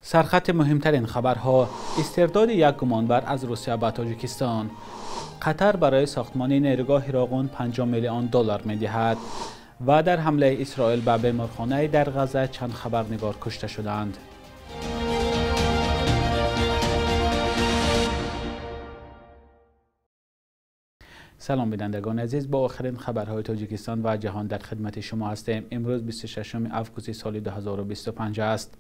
سرخط مهمترین خبرها: استرداد یک گمانبر از روسیه به تاجیکستان. قطر برای ساختمان نیروگاه راغون 50 میلیون دلار می‌دهد. و در حمله اسرائیل به بیمارخانه در غزه چند خبرنگار کشته شدند. سلام بینندگان عزیز، با آخرین خبرهای تاجیکستان و جهان در خدمت شما هستیم. امروز 26 آگوست سال 2025 است.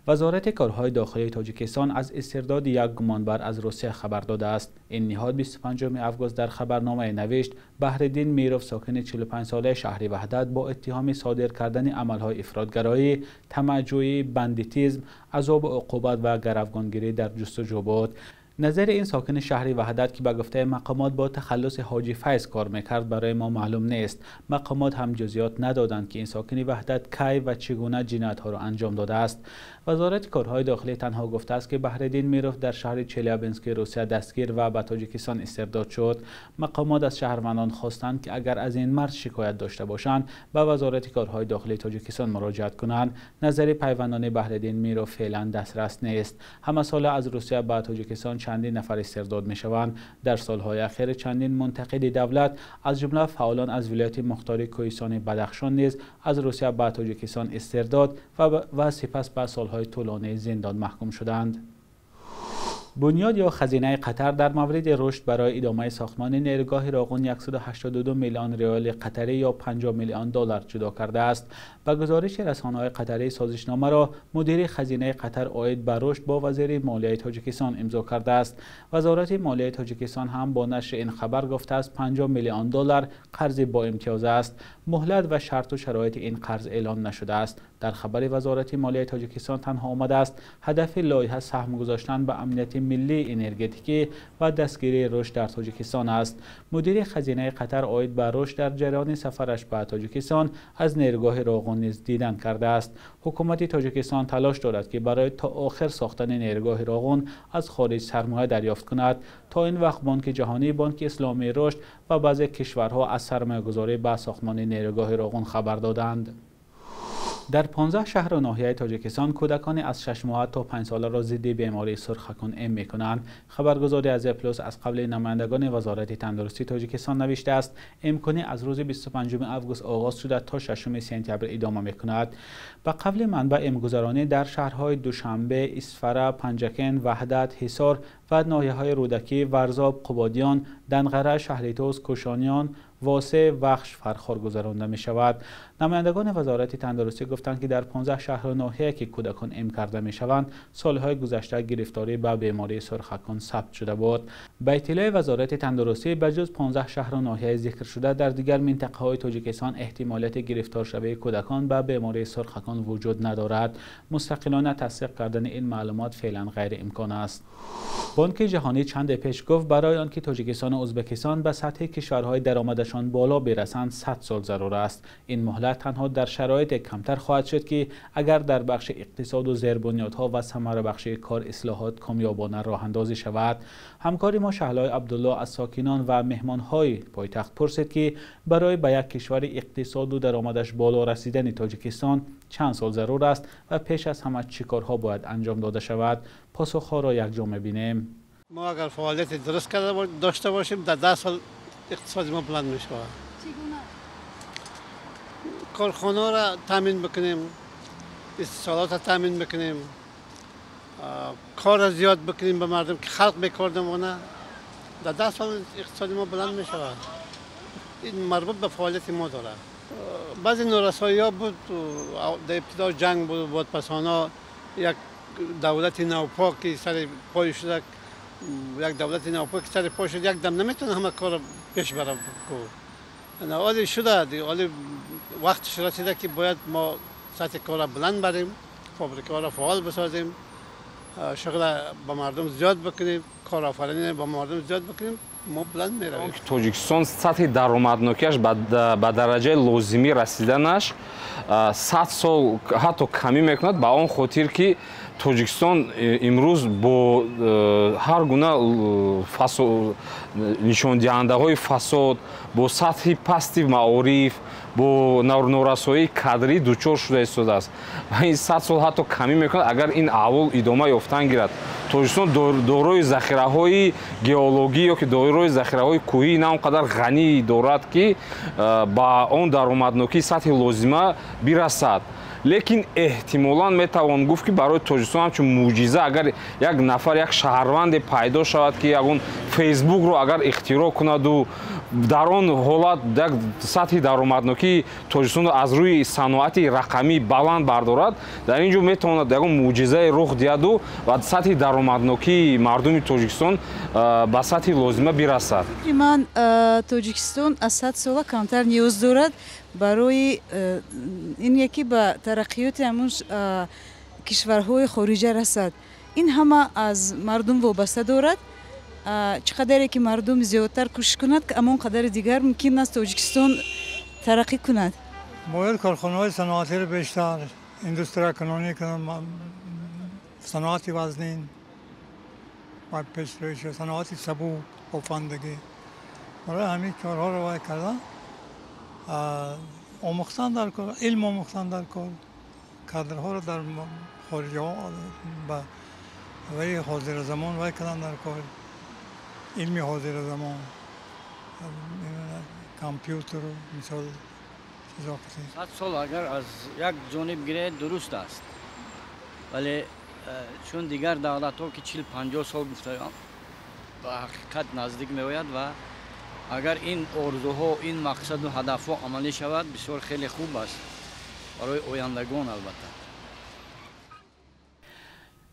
وزارت کارهای داخلی تاجیکستان از استرداد یک گمانبر از روسیه خبر داده است. این نهاد 25 آگوست در خبرنامه نوشت بحرالدین میروف، ساکن 45 ساله شهر وحدت، با اتهام صادر کردن عملهای افراطگرایی، طمع‌جویی، بندیتیسم، عذاب و عقوبت و گروگانگیری در جستجو بود. نظر این ساکن شهر وحدت که به گفته مقامات با تخلص حاجی فیض کار میکرد برای ما معلوم نیست. مقامات هم جزئیات ندادند که این ساکن وحدت کی و چگونه جنایت‌ها را انجام داده است. وزارت کارهای داخلی تنها گفته است که بحرالدین میروف در شهر چلیابینسک روسیه دستگیر و به تاجیکستان استرداد شد. مقامات از شهروندان خواستند که اگر از این مرد شکایت داشته باشند به وزارت کارهای داخلی تاجیکستان مراجعت کنند. نظر پیوندان بحرالدین میروف فعلا دسترس نیست. همه ساله از روسیه به تاجیکستان چندین نفر استرداد می شوند. در سالهای اخیر چندین منتقد دولت از جمله فعالان از ولایت مختار کوهستان بدخشان نیز از روسیه به تاجیکستان استرداد و سپس به سالهای طولانی زندان محکوم شدند. بنیاد یا خزینه قطر در مورد رشد برای ادامه ساختمان نیروگاه راغون 182 میلیون ریال قطری یا 50 میلیون دلار جدا کرده است. به گزارش رسانه‌های قطری، سازشنامه را مدیر خزینه قطر عاید به رشد با وزیر مالیه تاجیکستان امضا کرده است. وزارت مالیه تاجیکستان هم با نشر این خبر گفته است 50 میلیون دلار قرض با امتیاز است. مهلت و شرط و شرایط این قرض اعلام نشده است. در خبر وزارت مالیه تاجیکستان تنها آمده است هدف لایحه سهم گذاشتن به امنیت ملی انرژتیکی و دستگیری رشد در تاجیکستان است. مدیر خزینه قطر عاید به رشد در جریان سفرش به تاجیکستان از نیروگاه راغون نیز دیدن کرده است. حکومت تاجیکستان تلاش دارد که برای تا آخر ساختن نیروگاه راغون از خارج سرمایه دریافت کند. تا این وقت بانک جهانی، بانک اسلامی رشد و بعضی کشورها از سرمایه‌گذاری به ساختمان نیروگاه راغون خبر دادند. در 15 شهر و ناحیه تاجیکستان کودکان از 6 ماه تا 5 ساله را ضد بیماری سرخکن ام می‌کنند. خبرگزاری از پلاس از قبل نمایندگان وزارت تندرستی تاجیکستان نوشته است امکانی از روز 25 آگوست آغاز شده تا 6 سپتامبر ادامه می‌کند. به قبل منبع امگذرانی در شهرهای دوشنبه، اسفره، پنجکن، وحدت، حصار و ناحیه‌های رودکی، ورزاب، قبادیان، دنقره، شهریتوز، کوشانیان، واسه وخش فرخار گذرانده می شود. نمایندگان وزارت تندرستی گفتند که در 15 شهر و ناحیه که کودکان ام کرده می شوند سالهای گذشته گرفتاری به بیماری سرخکن ثبت شده بود. به اطلاع وزارت تندرستی بجز 15 شهر و ناحیه ذکر شده در دیگر منطقه های تاجیکستان احتمالیت گرفتار شوی کودکان به بیماری سرخکن وجود ندارد. مستقلانه تصدیق کردن این معلومات فعلا غیر امکان است. بانک جهانی چند پیش گفت برای آنکه تاجیکستان و ازبکستان به سطح کشورهای درآمدشان بالا برسند 100 سال ضرور است. این مهلت تنها در شرایط کمتر خواهد شد که اگر در بخش اقتصاد و زیربنیادها و ثمره بخشی کار اصلاحات کامیابانه راه اندازی شود. همکار ما شهلای عبدالله از ساکنان و مهمانهای پایتخت پرسید که برای به یک کشور اقتصاد و درآمدش بالا رسیدن تاجیکستان چند سال ضرور است و پیش از همه چه کارها باید انجام داده شود. پاسخها را یکجا می‌بینیم. ما اگر فعالیت درست کرده داشته باشیم در 10 سال اقتصاد ما بلند می شود. چگونه؟ کارخانه را تامین بکنیم، استثمارات را تامین بکنیم، کار را زیاد بکنیم به مردم که خلق به نمونه. در 10 سال اقتصاد ما بلند می شود. این مربوط به فعالیت ما دارد. بعضی نارسایی ها بود، در ابتدا جنگ بود، بادپسانا یک دولت نوپا سر پای شده، یک دولت نوپا که سر پای شده یک دم نمیتونه همه کار پیش بره. حالی شده، حالی وقتش رسیده که باید ما سطح کار را بلند بریم، فابریکه را فعال بسازیم، شغل به مردم زیاد بکنیم، کارآفرینی به مردم زیاد بکنیم، ما بلند میرویم. تاجیکستان سطح درآمدناکیش به درجه لازمی رسیدنش 100 سال حتی کمی میکند، به آن خاطر که тоҷикистон имрӯз бо ҳар гуна нишондиҳандаҳои фасод, бо сатҳи пасти маориф, бо норасоии кадрӣ дучор шуда истодааст. Ин 100 сол ҳатто камӣ мекунад, агар ин аҳвол идома ёфтан гирад. Тоҷикистон дорои захираҳои геологӣ ёки дорои захираҳои кӯҳӣ на он қадар ғанӣ дорад ки ба он даромаднокии сатҳи лозима бирасад. лекин эҳтимолан метавон гуфт ки барои Тоҷикистон ҳамчун мӯъҷиза, агар як нафар як шаҳрванде пайдо шавад ки ягон фейсбукро агар ихтироъ кунаду дар он ҳолат як сатҳи даромаднокии Тоҷикистонро аз рӯи саноати рақамӣ баланд бардорад, дар ин ҷо метавонад ягон мӯъҷизае рух диҳаду ва сатҳи даромаднокии мардуми Тоҷикистон ба сатҳи лозима бирасад. Ман Тоҷикистон аз 100 сола камтар ниёз дорад барои ин яки ба тараққиёти ҳамон кишварҳои хориҷа расад. Ин ҳама аз мардум вобаста дорад. چه قدری که مردم زیادتر کوشش کند که اما قدر دیگر ممکن است تاجیکستان ترقی کند. باید کارخانه‌های صنعتی رو بیشتر اندوستری کنونی کنند، صنعت وزنین و پیشروی صنعت سبو و فندگی. برای همین کارها رو باید کردن. آموختن در کار، علم آموختن در کار، کادرها رو در خارج و حاضر زمان باید کردن در کار. علمی حاضر زمان، کامپیوتر و مثال چیزا کسی. 100 سال اگر از یک جانب گیره درست است، ولی چون دیگر دولت‌ها که 40-50 سال گفته به حقیقت نزدیک می‌آید و اگر این آرزوها، این مقصد و هدفها عملی شود بسیار خیلی خوب است برای آیندگان البته.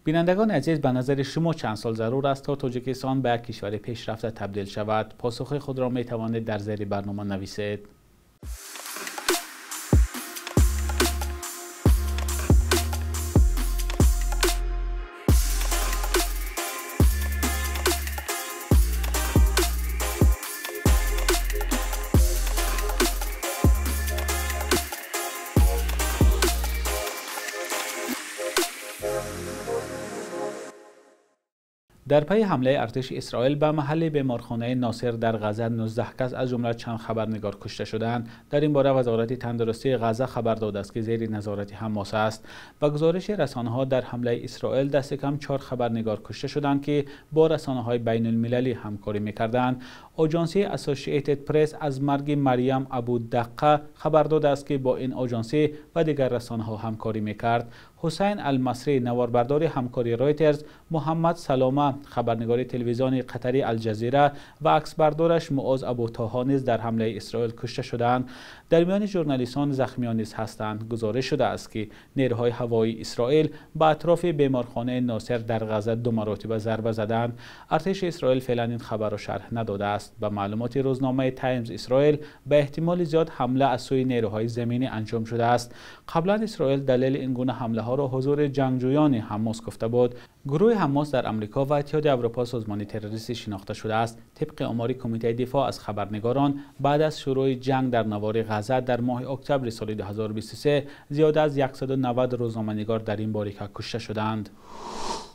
بینندگان عزیز، به نظر شما چند سال ضرور است تا تاجیکستان به یک کشور پیشرفته تبدیل شود؟ پاسخ خود را می توانید در زیر برنامه نویسید. در پی حمله ارتش اسرائیل به محل بیمارخانه ناصر در غزه 19 کس از جمله چند خبرنگار کشته شدند. در این باره وزارت تندرستی غزه خبر داده است که زیر نظارت حماس است. با گزارش رسانه‌ها در حمله اسرائیل دست کم 4 خبرنگار کشته شدند که با رسانه‌های بین المللی همکاری می‌کردند. آژانسی اسوسییتد پرس از مرگ مریم ابودقه خبر داده است که با این آژانسی و دیگر رسانه‌ها همکاری می‌کرد. حسین المصری نواربردار همکاری رایترز، محمد سلامه خبرنگار تلویزیون قطری الجزیره و عکسبردارش معاذ ابوطاها نیز در حمله اسرائیل کشته شدند. در میان ژورنالیستان زخمیان نیز هستند. گزارش شده است که نیروهای هوایی اسرائیل به اطراف بیمارخانه ناصر در غزه 2 مراتب ضربه زدند. ارتش اسرائیل فعلا این خبر را شرح نداده است. به معلومات روزنامه تایمز اسرائیل به احتمال زیاد حمله از سوی نیروهای زمینی انجام شده است. قبلا اسرائیل دلیل این گونه حمله ها را حضور جنگجویان حماس گفته بود. گروه حماس در آمریکا و اتحاد اروپا سازمان تروریستی شناخته شده است. طبق آمار کمیته دفاع از خبرنگاران، بعد از شروع جنگ در نوار غزه در ماه اکتبر سال 2023 زیاده از 190 روزنامه‌نگار در این باریکه کشته شدند.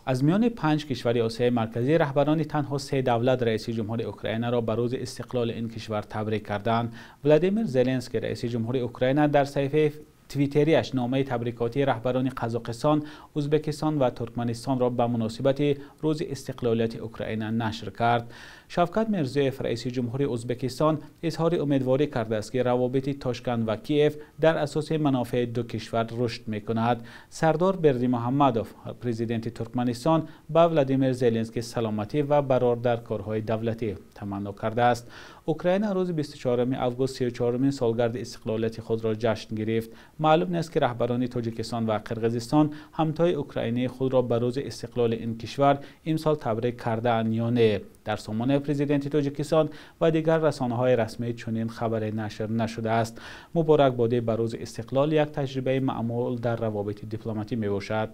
از میان 5 کشور آسیای مرکزی، رهبران تنها 3 دولت رئیس جمهور اوکراین را به روز استقلال این کشور تبریک کردند. ولادیمیر زلنسکی رئیس جمهور اوکراین در صفحه توییتریش نامه تبریکاتی رهبران قزاقستان، ازبکستان و ترکمنستان را به مناسبت روز استقلالیت اوکراین نشر کرد. شوکت میرزیوف رئیس جمهور ازبکستان اظهار امیدواری کرده است که روابط تاشکند و کیف در اساس منافع دو کشور رشد می‌کند. سردار بردیمحمدوف پرزیدنت ترکمنستان به ولادیمیر زلنسکی سلامتی و برار در کارهای دولتی تمنا کرده است. اوکراین روز 24 آگوست 34مین سالگرد استقلالیت خود را جشن گرفت. معلوم نیست که رهبران تاجیکستان و قرقیزستان همتای اوکراینی خود را به روز استقلال این کشور امسال تبریک کرده‌اند یا نه. در سامانه پرزیدنت تاجیکستان و دیگر رسانه‌های رسمی چنین خبری نشر نشده است. مبارک باده به روز استقلال یک تجربه معمول در روابط دیپلماتی میباشد.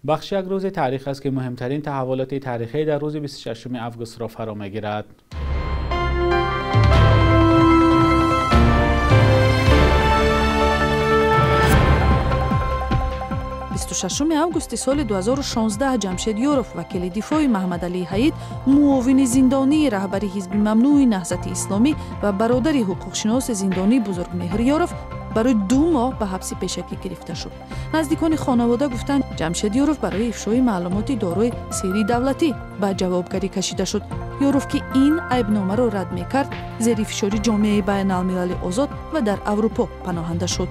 بخش یک روز تاریخ است که مهمترین تحولات تاریخی در روز 26 آگوست را فرا میگیرد. 26 августи соли 2016 ҷамшед ёров вакили дифои маҳмадалии ҳаид муовини зиндонии раҳбари ҳизби мамнӯи наҳзати исломӣ ва бародари ҳуқуқшиноси зиндонӣ бузургмеҳр ёров барои 2 моҳ ба ҳабси пешакӣ гирифта шуд. Наздикони хонавода гуфтанд, ҷамшед ёров барои ифшои маълумоти дорои сирри давлатӣ ба ҷавобгарӣ кашида шуд. ёров ки ин айбномаро рад мекард, зери фишори ҷомеаи байналмилали озод ва дар Аврупо паноҳанда шуд.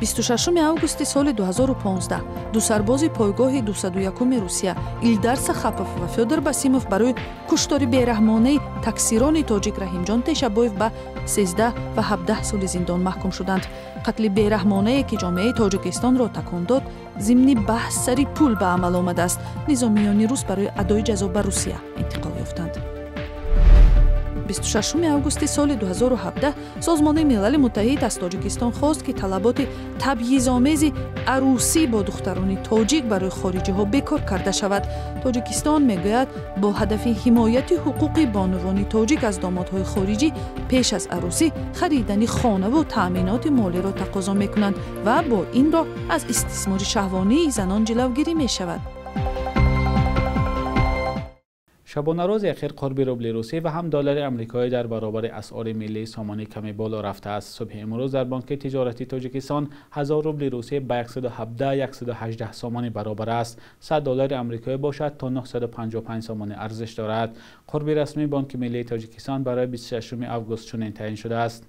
26 августи соли 2015 ду сарбози пойгоҳи 201 Русия Илдар Сахапов ва Фёдор Басимов барои куштори бераҳмонаи таксирони тоҷик Раҳимҷон Тешабоев ба 13 ва 17 соли зиндон маҳкум шуданд. қатли бераҳмонае ки ҷомеаи Тоҷикистонро такон дод, зимни баҳс сари пул ба амал омадааст. Низомиёни рус барои адои ҷазо ба Русия интиқол ёфтанд. 26 августи соли 2017 Созмони Милали Муттаҳид аз Тоҷикистон хост ки талаботи табъизомези арӯсӣ бо духтарони тоҷик барои хориҷиҳо бекор карда шавад. Тоҷикистон мегӯяд бо ҳадафи ҳимояти ҳуқуқи бонувони тоҷик аз домодҳои хориҷӣ пеш аз арӯсӣ харидани хонаву таъминоти молиро тақозо мекунанд ва бо ин роҳ аз истисмори шаҳвонии занон ҷилавгирӣ мешавад. شبانه روز اخیر قرب روبل روسی و هم دلار آمریکایی در برابر اسعار ملی سامانه کمی بالا رفته است. صبح امروز در بانک تجارتی تاجیکستان 1000 روبل روسی به 117-118 سامانه برابر است. 100 دلار آمریکایی باشد تا 955 سامانه ارزش دارد. قرب رسمی بانک ملی تاجیکستان برای 26 آگوست چنین تعیین شده است.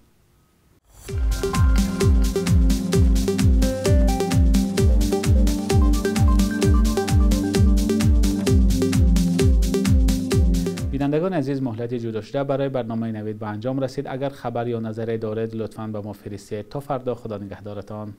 بینندگان عزیز، مهلت جدا شده برای برنامه نوید به انجام رسید. اگر خبر یا نظری دارید لطفاً به ما فرستید. تا فردا، خدا نگهدارتان.